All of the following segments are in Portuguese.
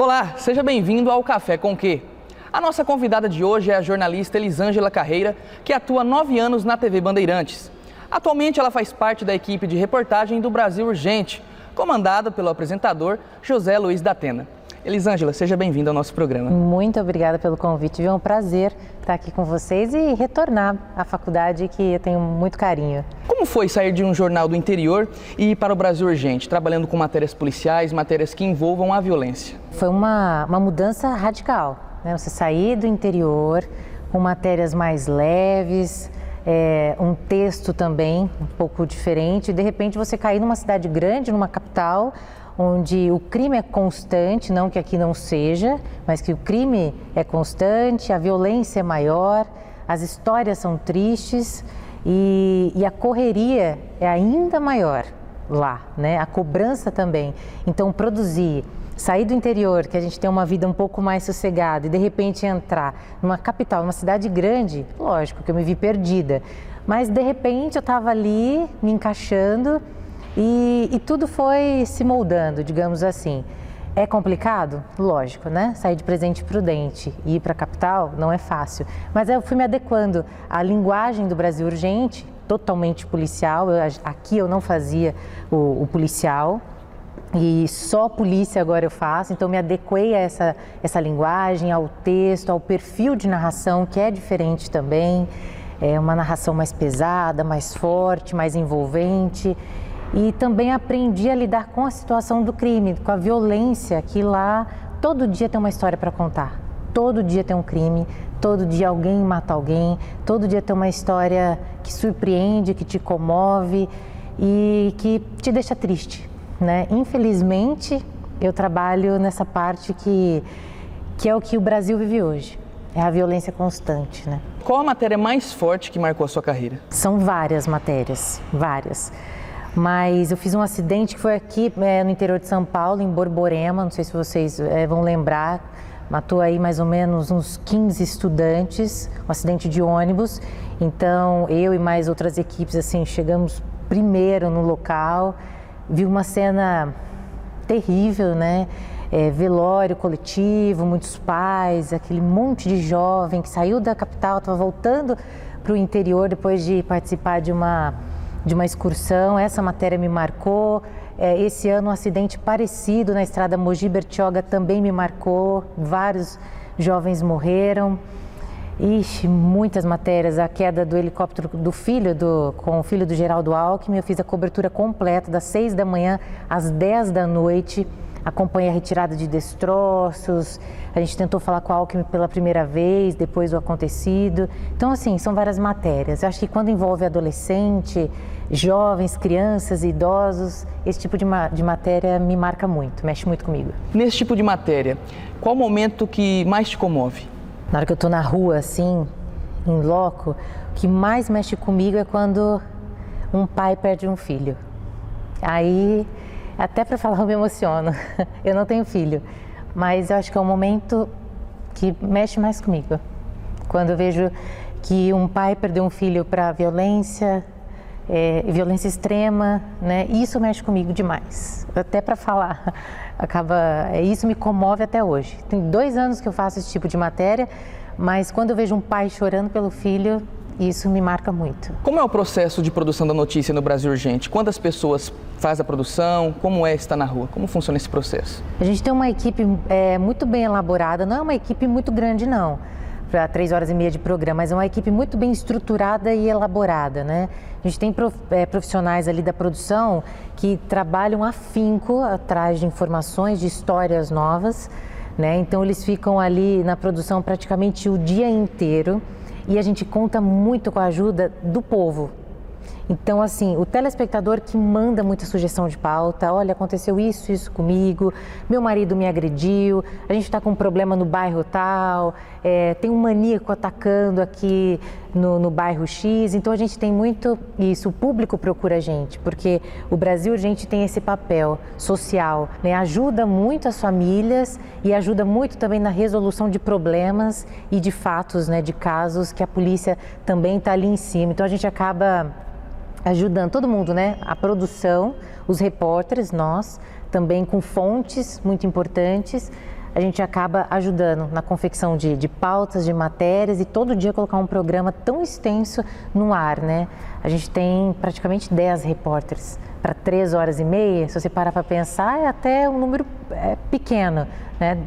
Olá, seja bem-vindo ao Café com Quê? A nossa convidada de hoje é a jornalista Elisângela Carreira, que atua há 9 anos na TV Bandeirantes. Atualmente ela faz parte da equipe de reportagem do Brasil Urgente, comandada pelo apresentador José Luiz da Atena. Elisângela, seja bem-vinda ao nosso programa. Muito obrigada pelo convite, é um prazer estar aqui com vocês e retornar à faculdade que eu tenho muito carinho. Como foi sair de um jornal do interior e ir para o Brasil Urgente, trabalhando com matérias policiais, matérias que envolvam a violência? Foi uma mudança radical, né? Você sair do interior com matérias mais leves, um texto também um pouco diferente, e de repente você cair numa cidade grande, numa capital, onde o crime é constante, não que aqui não seja, mas que o crime é constante, a violência é maior, as histórias são tristes e a correria é ainda maior lá, né? A cobrança também. Então, sair do interior, que a gente tem uma vida um pouco mais sossegada, e de repente entrar numa capital, numa cidade grande, lógico que eu me vi perdida, mas de repente eu estava ali me encaixando e tudo foi se moldando, digamos assim. É complicado? Lógico, né? Sair de Presidente Prudente e ir para a capital não é fácil, mas eu fui me adequando à linguagem do Brasil Urgente, totalmente policial. Aqui eu não fazia o policial, e só polícia agora eu faço, então me adequei a essa linguagem, ao texto, ao perfil de narração, que é diferente também. É uma narração mais pesada, mais forte, mais envolvente. E também aprendi a lidar com a situação do crime, com a violência, que lá todo dia tem uma história para contar. Todo dia tem um crime, todo dia alguém mata alguém, todo dia tem uma história que surpreende, que te comove e que te deixa triste, né? Infelizmente, eu trabalho nessa parte que é o que o Brasil vive hoje. É a violência constante, né? Qual a matéria mais forte que marcou a sua carreira? São várias matérias, várias. Mas eu fiz um acidente que foi aqui no interior de São Paulo, em Borborema, não sei se vocês vão lembrar, matou aí mais ou menos uns 15 estudantes, um acidente de ônibus. Então eu e mais outras equipes assim chegamos primeiro no local, vi uma cena terrível, né? Velório coletivo, muitos pais, aquele monte de jovem que saiu da capital, estava voltando para o interior depois de participar de uma excursão. Essa matéria me marcou. Esse ano um acidente parecido na estrada Mogi-Bertioga também me marcou, vários jovens morreram. Ixi, muitas matérias, a queda do helicóptero com o filho do Geraldo Alckmin. Eu fiz a cobertura completa das 6 da manhã às 10 da noite, acompanhei a retirada de destroços, a gente tentou falar com o Alckmin pela primeira vez, depois do acontecido. Então, assim, são várias matérias. Eu acho que quando envolve adolescente, jovens, crianças, idosos, esse tipo de matéria me marca muito, mexe muito comigo. Nesse tipo de matéria, qual o momento que mais te comove? Na hora que eu tô na rua, assim, em loco, o que mais mexe comigo é quando um pai perde um filho. Aí, até para falar eu me emociono. Eu não tenho filho, mas eu acho que é o momento que mexe mais comigo. Quando eu vejo que um pai perdeu um filho para violência, violência extrema, né? Isso mexe comigo demais. Até para falar, isso me comove até hoje. Tem 2 anos que eu faço esse tipo de matéria, mas quando eu vejo um pai chorando pelo filho, isso me marca muito. Como é o processo de produção da notícia no Brasil Urgente? Quantas pessoas faz a produção? Como estar na rua? Como funciona esse processo? A gente tem uma equipe muito bem elaborada, não é uma equipe muito grande não, para 3 horas e meia de programa, mas é uma equipe muito bem estruturada e elaborada, né? A gente tem profissionais ali da produção que trabalham afinco atrás de informações, de histórias novas, né? Então eles ficam ali na produção praticamente o dia inteiro e a gente conta muito com a ajuda do povo. Então, assim, o telespectador que manda muita sugestão de pauta, olha, aconteceu isso comigo, meu marido me agrediu, a gente está com um problema no bairro tal, tem um maníaco atacando aqui no bairro X, então a gente tem muito isso, o público procura a gente, porque o Brasil Urgente tem esse papel social, né? Ajuda muito as famílias e ajuda muito também na resolução de problemas e de fatos, né, de casos que a polícia também está ali em cima, então a gente acaba ajudando todo mundo, né? A produção, os repórteres, nós, também com fontes muito importantes, a gente acaba ajudando na confecção de pautas, de matérias e todo dia colocar um programa tão extenso no ar, né? A gente tem praticamente 10 repórteres para 3 horas e meia. Se você parar para pensar, é até um número pequeno, né?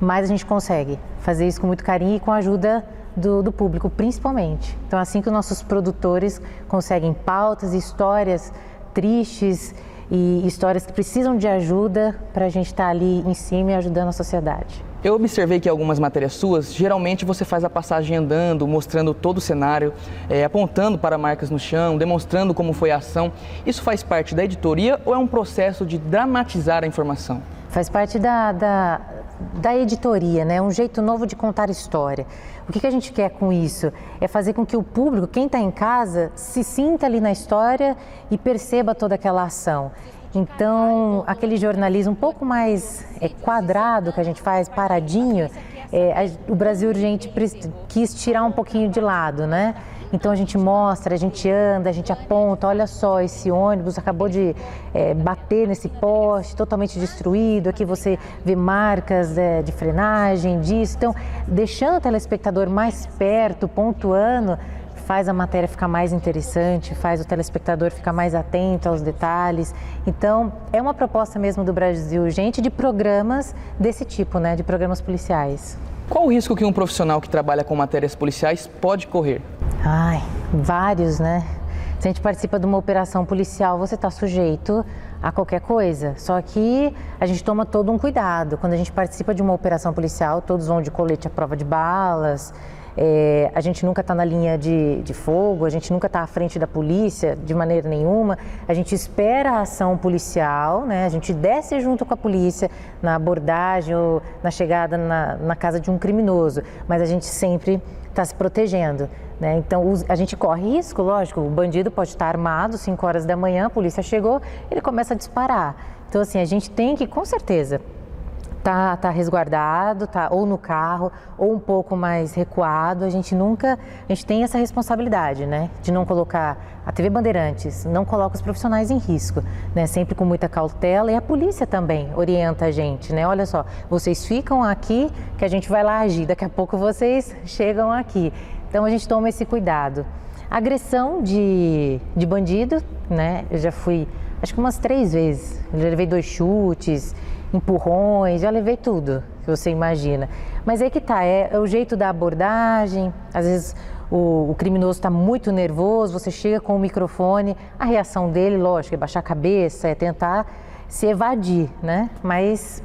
Mas a gente consegue fazer isso com muito carinho e com a ajuda do público, principalmente. Então, assim que os nossos produtores conseguem pautas e histórias tristes e histórias que precisam de ajuda para a gente estar ali em cima e ajudando a sociedade. Eu observei que algumas matérias suas, geralmente você faz a passagem andando, mostrando todo o cenário, apontando para marcas no chão, demonstrando como foi a ação. Isso faz parte da editoria ou é um processo de dramatizar a informação? Faz parte da editoria, né? Um jeito novo de contar história. O que a gente quer com isso? É fazer com que o público, quem está em casa, se sinta ali na história e perceba toda aquela ação. Então, aquele jornalismo um pouco mais quadrado que a gente faz, paradinho, o Brasil Urgente quis tirar um pouquinho de lado, né? Então a gente mostra, a gente anda, a gente aponta, olha só, esse ônibus acabou de bater nesse poste, totalmente destruído, aqui você vê marcas de frenagem, disso. Então, deixando o telespectador mais perto, pontuando, faz a matéria ficar mais interessante, faz o telespectador ficar mais atento aos detalhes. Então, é uma proposta mesmo do Brasil Urgente de programas desse tipo, né, de programas policiais. Qual o risco que um profissional que trabalha com matérias policiais pode correr? Ai, vários, né? Se a gente participa de uma operação policial, você está sujeito a qualquer coisa. Só que a gente toma todo um cuidado. Quando a gente participa de uma operação policial, todos vão de colete à prova de balas. A gente nunca está na linha de fogo, a gente nunca está à frente da polícia de maneira nenhuma. A gente espera a ação policial, né? A gente desce junto com a polícia na abordagem ou na chegada na casa de um criminoso, mas a gente sempre está se protegendo, né? Então a gente corre risco, lógico, o bandido pode estar armado, 5 horas da manhã, a polícia chegou, ele começa a disparar. Então assim, a gente tem que, com certeza, tá resguardado, tá ou no carro ou um pouco mais recuado. A gente tem essa responsabilidade, né, de não colocar a TV Bandeirantes, não coloca os profissionais em risco, né, sempre com muita cautela, e a polícia também orienta a gente, né, olha só, vocês ficam aqui que a gente vai lá agir, daqui a pouco vocês chegam aqui. Então a gente toma esse cuidado. Agressão de bandido, né, eu já fui, acho que umas 3 vezes, eu já levei 2 chutes, empurrões, já levei tudo que você imagina. Mas é que tá, é o jeito da abordagem, às vezes o criminoso está muito nervoso, você chega com o microfone, a reação dele, lógico, é baixar a cabeça, é tentar se evadir, né? Mas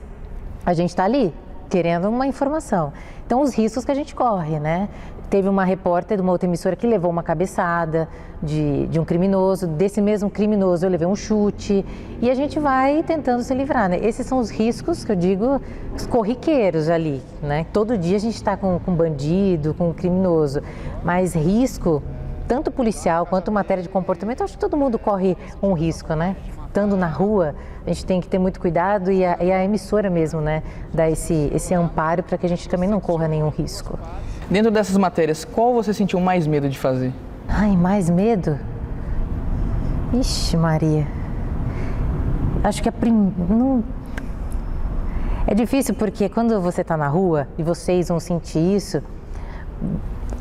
a gente está ali, querendo uma informação. Então, os riscos que a gente corre, né? Teve uma repórter de uma outra emissora que levou uma cabeçada de um criminoso, desse mesmo criminoso eu levei um chute, e a gente vai tentando se livrar, né? Esses são os riscos que eu digo, os corriqueiros ali, né? Todo dia a gente está com bandido, com criminoso, mas risco, tanto policial quanto matéria de comportamento, eu acho que todo mundo corre um risco, né? Estando na rua, a gente tem que ter muito cuidado e a emissora mesmo, né? Dá esse amparo para que a gente também não corra nenhum risco. Dentro dessas matérias, qual você sentiu mais medo de fazer? Ai, mais medo? Ixi, Maria. Acho que não... É difícil porque quando você está na rua e vocês vão sentir isso,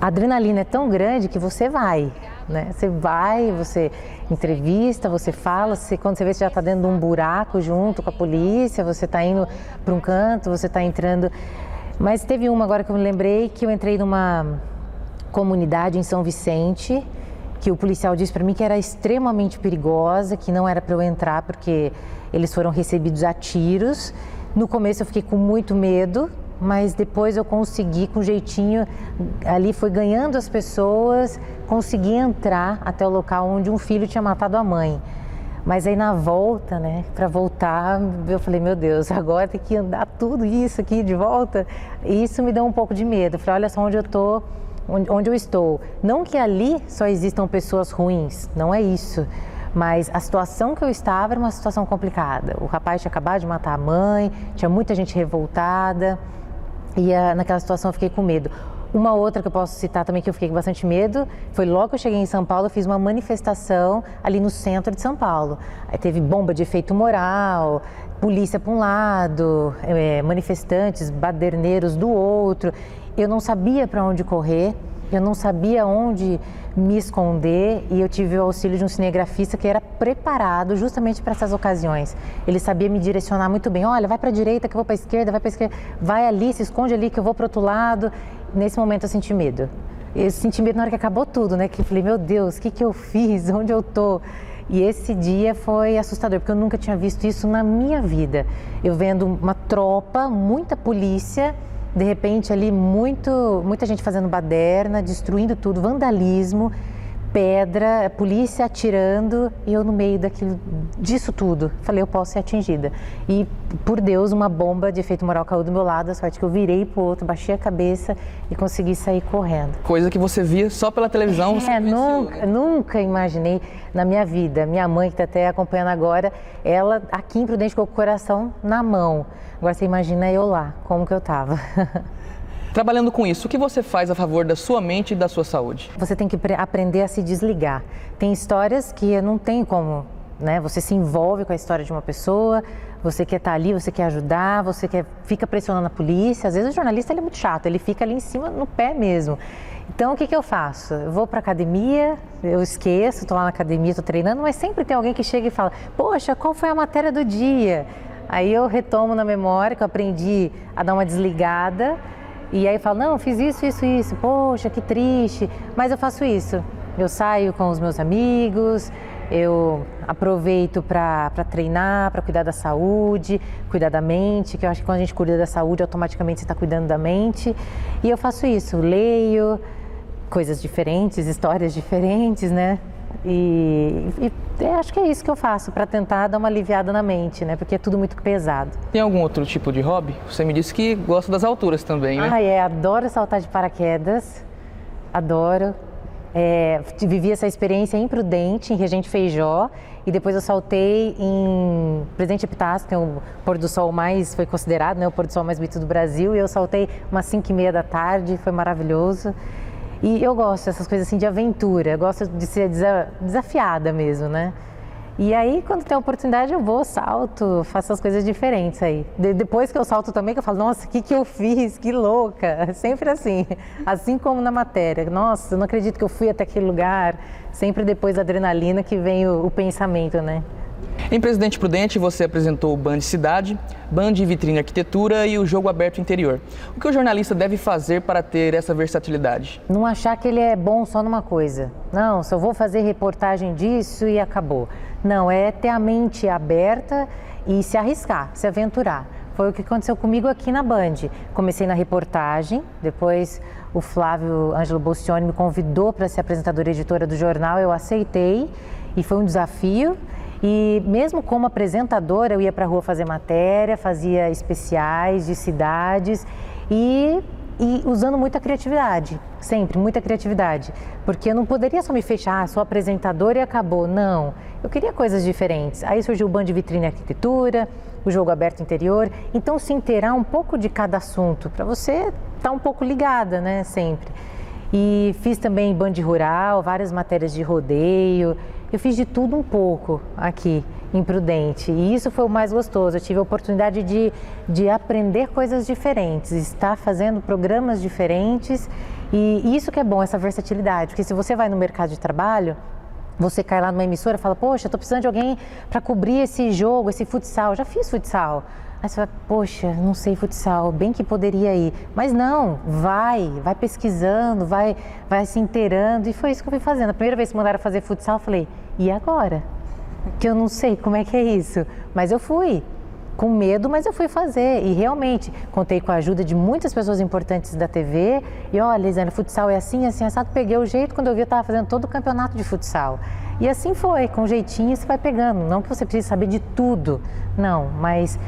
a adrenalina é tão grande que você vai, né? Você vai, você entrevista, você fala, quando você vê que já está dentro de um buraco junto com a polícia, você está indo para um canto, você está entrando... Mas teve uma agora que eu me lembrei, que eu entrei numa comunidade em São Vicente, que o policial disse para mim que era extremamente perigosa, que não era para eu entrar porque eles foram recebidos a tiros. No começo eu fiquei com muito medo, mas depois eu consegui, com jeitinho, ali foi ganhando as pessoas, consegui entrar até o local onde um filho tinha matado a mãe. Mas aí na volta, né, para voltar, eu falei, meu Deus, agora tem que andar tudo isso aqui de volta. E isso me deu um pouco de medo. Eu falei, olha só onde eu tô, onde eu estou. Não que ali só existam pessoas ruins, não é isso. Mas a situação que eu estava era uma situação complicada. O rapaz tinha acabado de matar a mãe, tinha muita gente revoltada. E naquela situação eu fiquei com medo. Uma outra que eu posso citar também, que eu fiquei com bastante medo, foi logo que eu cheguei em São Paulo, eu fiz uma manifestação ali no centro de São Paulo. Aí teve bomba de efeito moral, polícia para um lado, manifestantes, baderneiros do outro. Eu não sabia para onde correr, eu não sabia onde me esconder e eu tive o auxílio de um cinegrafista que era preparado justamente para essas ocasiões. Ele sabia me direcionar muito bem. Olha, vai para a direita que eu vou para a esquerda, vai para a esquerda, vai ali, se esconde ali que eu vou para o outro lado. Nesse momento eu senti medo. Eu senti medo na hora que acabou tudo, né? Que eu falei, meu Deus, o que eu fiz? Onde eu tô? E esse dia foi assustador, porque eu nunca tinha visto isso na minha vida. Eu vendo uma tropa, muita polícia, de repente ali muita gente fazendo baderna, destruindo tudo, vandalismo, pedra, polícia atirando e eu no meio disso tudo. Falei, eu posso ser atingida. E por Deus, uma bomba de efeito moral caiu do meu lado, a sorte que eu virei pro outro, baixei a cabeça e consegui sair correndo. Coisa que você via só pela televisão. Nunca imaginei na minha vida. Minha mãe, que está até acompanhando agora, ela aqui em Prudente com o coração na mão. Agora você imagina eu lá, como que eu estava. Trabalhando com isso, o que você faz a favor da sua mente e da sua saúde? Você tem que aprender a se desligar. Tem histórias que não tem como, né? Você se envolve com a história de uma pessoa, você quer estar ali, você quer ajudar, fica pressionando a polícia. Às vezes o jornalista ele é muito chato, ele fica ali em cima, no pé mesmo. Então o que eu faço? Eu vou para a academia, eu esqueço, estou lá na academia, estou treinando, mas sempre tem alguém que chega e fala, poxa, qual foi a matéria do dia? Aí eu retomo na memória que eu aprendi a dar uma desligada. E aí eu falo, não, fiz isso, poxa, que triste, mas eu faço isso. Eu saio com os meus amigos, eu aproveito para treinar, para cuidar da saúde, cuidar da mente, que eu acho que quando a gente cuida da saúde, automaticamente você está cuidando da mente. E eu faço isso, leio coisas diferentes, histórias diferentes, né? E acho que é isso que eu faço para tentar dar uma aliviada na mente, né? Porque é tudo muito pesado. Tem algum outro tipo de hobby? Você me disse que gosta das alturas também, né? Adoro saltar de paraquedas, adoro. Vivi essa experiência em Prudente, em Regente Feijó, e depois eu saltei em Presidente Epitácio, que é o pôr do sol foi considerado, né, o pôr do sol mais bonito do Brasil, e eu saltei umas 5h30 da tarde, foi maravilhoso. E eu gosto dessas coisas assim de aventura, eu gosto de ser desafiada mesmo, né? E aí, quando tem a oportunidade, eu vou, salto, faço as coisas diferentes aí. Depois que eu salto também, que eu falo, nossa, o que eu fiz? Que louca! Sempre assim como na matéria. Nossa, eu não acredito que eu fui até aquele lugar. Sempre depois da adrenalina que vem o pensamento, né? Em Presidente Prudente, você apresentou o Band Cidade, Band Vitrine Arquitetura e o Jogo Aberto Interior. O que o jornalista deve fazer para ter essa versatilidade? Não achar que ele é bom só numa coisa. Não, só vou fazer reportagem disso e acabou. Não, é ter a mente aberta e se arriscar, se aventurar. Foi o que aconteceu comigo aqui na Band. Comecei na reportagem, depois o Flávio Ângelo Bostioni me convidou para ser apresentadora e editora do jornal, eu aceitei e foi um desafio. E mesmo como apresentadora, eu ia para a rua fazer matéria, fazia especiais de cidades e usando muita criatividade, sempre muita criatividade. Porque eu não poderia só me fechar, sou apresentadora e acabou. Não, eu queria coisas diferentes. Aí surgiu o Band Vitrine Arquitetura, o Jogo Aberto Interior. Então se inteirar um pouco de cada assunto, para você estar um pouco ligada, né, sempre. E fiz também Band Rural, várias matérias de rodeio. Eu fiz de tudo um pouco aqui em Prudente e isso foi o mais gostoso. Eu tive a oportunidade de aprender coisas diferentes, estar fazendo programas diferentes e isso que é bom, essa versatilidade. Porque se você vai no mercado de trabalho, você cai lá numa emissora e fala, poxa, estou precisando de alguém para cobrir esse jogo, esse futsal. Já fiz futsal. Aí você fala, poxa, não sei futsal, bem que poderia ir. Mas não, vai pesquisando, vai se inteirando. E foi isso que eu fui fazendo. A primeira vez que mandaram fazer futsal, eu falei, e agora? Que eu não sei como é que é isso. Mas eu fui, com medo, mas eu fui fazer. E realmente, contei com a ajuda de muitas pessoas importantes da TV. E olha, Lisane, futsal é assim, assado. Peguei o jeito, quando eu vi, eu estava fazendo todo o campeonato de futsal. E assim foi, com jeitinho você vai pegando. Não que você precise saber de tudo, não, mas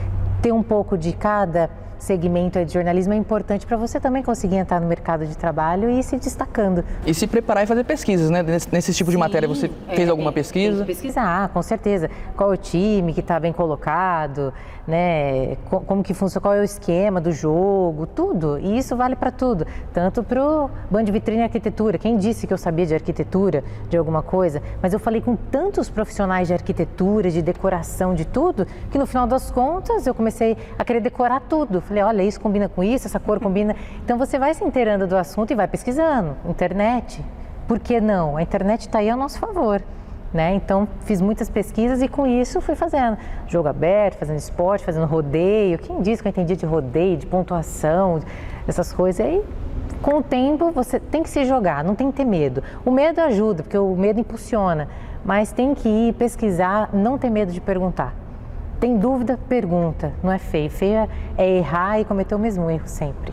ter um pouco de cada segmento aí de jornalismo é importante para você também conseguir entrar no mercado de trabalho e ir se destacando. E se preparar e fazer pesquisas, né? Nesse tipo de matéria, você fez alguma pesquisa? Tem que pesquisar, com certeza. Qual é o time que está bem colocado, né? Como que funciona, qual é o esquema do jogo, tudo. E isso vale para tudo, tanto para o Band Vitrine Arquitetura. Quem disse que eu sabia de arquitetura, de alguma coisa? Mas eu falei com tantos profissionais de arquitetura, de decoração, de tudo, que no final das contas eu comecei a querer decorar tudo. Falei, olha, isso combina com isso, essa cor combina. Então você vai se inteirando do assunto e vai pesquisando. Internet, por que não? A internet está aí ao nosso favor. Né? Então, fiz muitas pesquisas e com isso fui fazendo jogo aberto, fazendo esporte, fazendo rodeio. Quem disse que eu entendia de rodeio, de pontuação, essas coisas? E aí, com o tempo, você tem que se jogar, não tem que ter medo. O medo ajuda, porque o medo impulsiona, mas tem que ir pesquisar, não ter medo de perguntar. Tem dúvida? Pergunta. Não é feio. Feio é errar e cometer o mesmo erro sempre.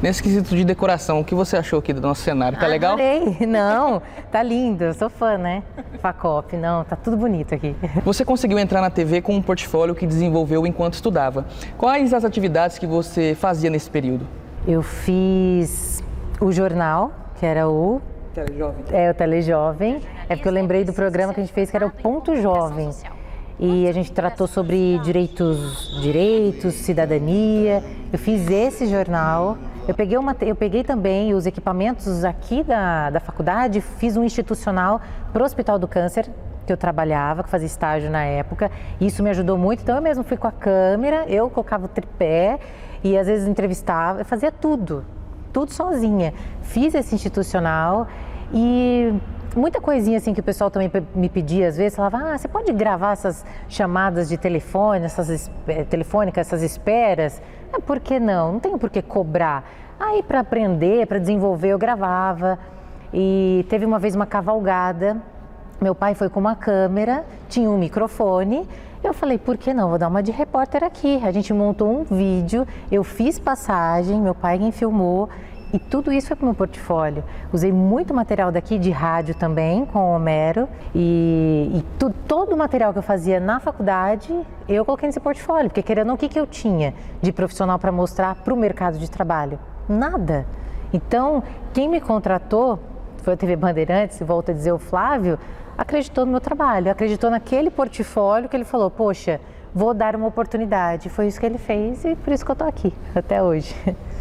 Nesse quesito de decoração, o que você achou aqui do nosso cenário? Tá legal? Adorei. Não, tá lindo. Eu sou fã, né? Facop, não, tá tudo bonito aqui. Você conseguiu entrar na TV com um portfólio que desenvolveu enquanto estudava. Quais as atividades que você fazia nesse período? Eu fiz o jornal, que era o... Telejovem. O Telejovem. É porque eu lembrei do programa que a gente fez, que era o Ponto Jovem. E a gente tratou sobre direitos, cidadania. Eu fiz esse jornal. Eu peguei também os equipamentos aqui da faculdade, fiz um institucional para o Hospital do Câncer, que eu trabalhava, que fazia estágio na época. Isso me ajudou muito, então eu mesmo fui com a câmera, eu colocava o tripé e às vezes entrevistava, eu fazia tudo sozinha. Fiz esse institucional e... muita coisinha assim que o pessoal também me pedia às vezes, falava, você pode gravar essas chamadas de telefone, telefônicas, essas esperas? Por que não? Não tenho por que cobrar. Aí para aprender, para desenvolver, eu gravava. E teve uma vez uma cavalgada, meu pai foi com uma câmera, tinha um microfone, eu falei, por que não? Vou dar uma de repórter aqui. A gente montou um vídeo, eu fiz passagem, meu pai quem filmou. E tudo isso foi para o meu portfólio. Usei muito material daqui, de rádio também, com o Homero. Todo o material que eu fazia na faculdade, eu coloquei nesse portfólio. Porque querendo ou não, o que eu tinha de profissional para mostrar para o mercado de trabalho? Nada. Então, quem me contratou, foi a TV Bandeirantes, volto a dizer, o Flávio, acreditou no meu trabalho, acreditou naquele portfólio que ele falou, poxa, vou dar uma oportunidade. Foi isso que ele fez e por isso que eu estou aqui, até hoje.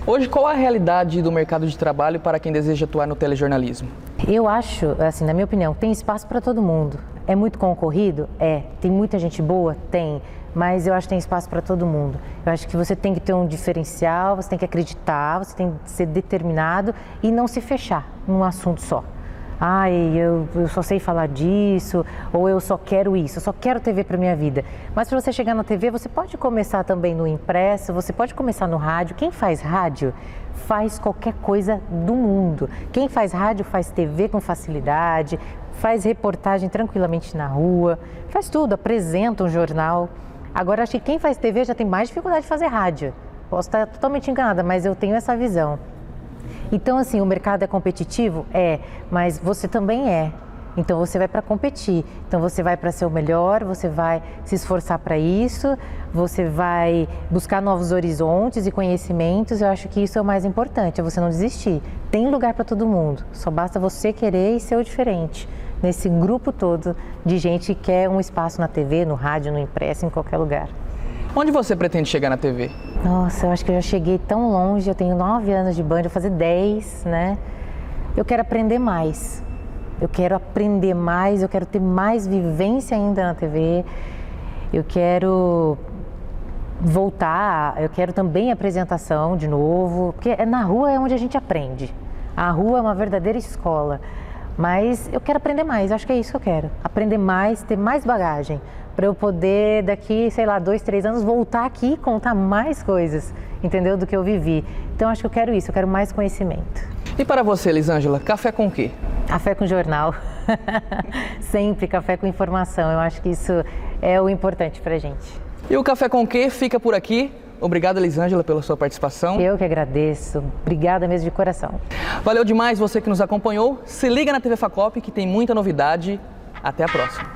Hoje, qual a realidade do mercado de trabalho para quem deseja atuar no telejornalismo? Eu acho, assim, na minha opinião, tem espaço para todo mundo. É muito concorrido? É. Tem muita gente boa? Tem. Mas eu acho que tem espaço para todo mundo. Eu acho que você tem que ter um diferencial, você tem que acreditar, você tem que ser determinado e não se fechar num assunto só. Eu só sei falar disso, ou eu só quero isso, eu só quero TV para minha vida. Mas para você chegar na TV, você pode começar também no impresso, você pode começar no rádio. Quem faz rádio faz qualquer coisa do mundo. Quem faz rádio faz TV com facilidade, faz reportagem tranquilamente na rua, faz tudo, apresenta um jornal. Agora, acho que quem faz TV já tem mais dificuldade de fazer rádio. Posso estar totalmente enganada, mas eu tenho essa visão. Então, assim, o mercado é competitivo? É, mas você também é. Então, você vai para competir. Então, você vai para ser o melhor, você vai se esforçar para isso, você vai buscar novos horizontes e conhecimentos. Eu acho que isso é o mais importante, é você não desistir. Tem lugar para todo mundo, só basta você querer e ser o diferente. Nesse grupo todo de gente que quer um espaço na TV, no rádio, no impresso, em qualquer lugar. Onde você pretende chegar na TV? Nossa, eu acho que eu já cheguei tão longe, eu tenho 9 anos de Band, eu vou fazer 10, né? Eu quero aprender mais. Eu quero ter mais vivência ainda na TV. Eu quero voltar, eu quero também apresentação de novo, porque na rua é onde a gente aprende. A rua é uma verdadeira escola. Mas eu quero aprender mais, acho que é isso que eu quero. Aprender mais, ter mais bagagem, para eu poder daqui, 2, 3 anos, voltar aqui e contar mais coisas, entendeu? Do que eu vivi. Então acho que eu quero isso, eu quero mais conhecimento. E para você, Elisângela, café com o quê? Café com jornal. Sempre café com informação, eu acho que isso é o importante pra gente. E o Café com o quê fica por aqui. Obrigado, Elisângela, pela sua participação. Eu que agradeço. Obrigada mesmo de coração. Valeu demais você que nos acompanhou. Se liga na TV Facop que tem muita novidade. Até a próxima.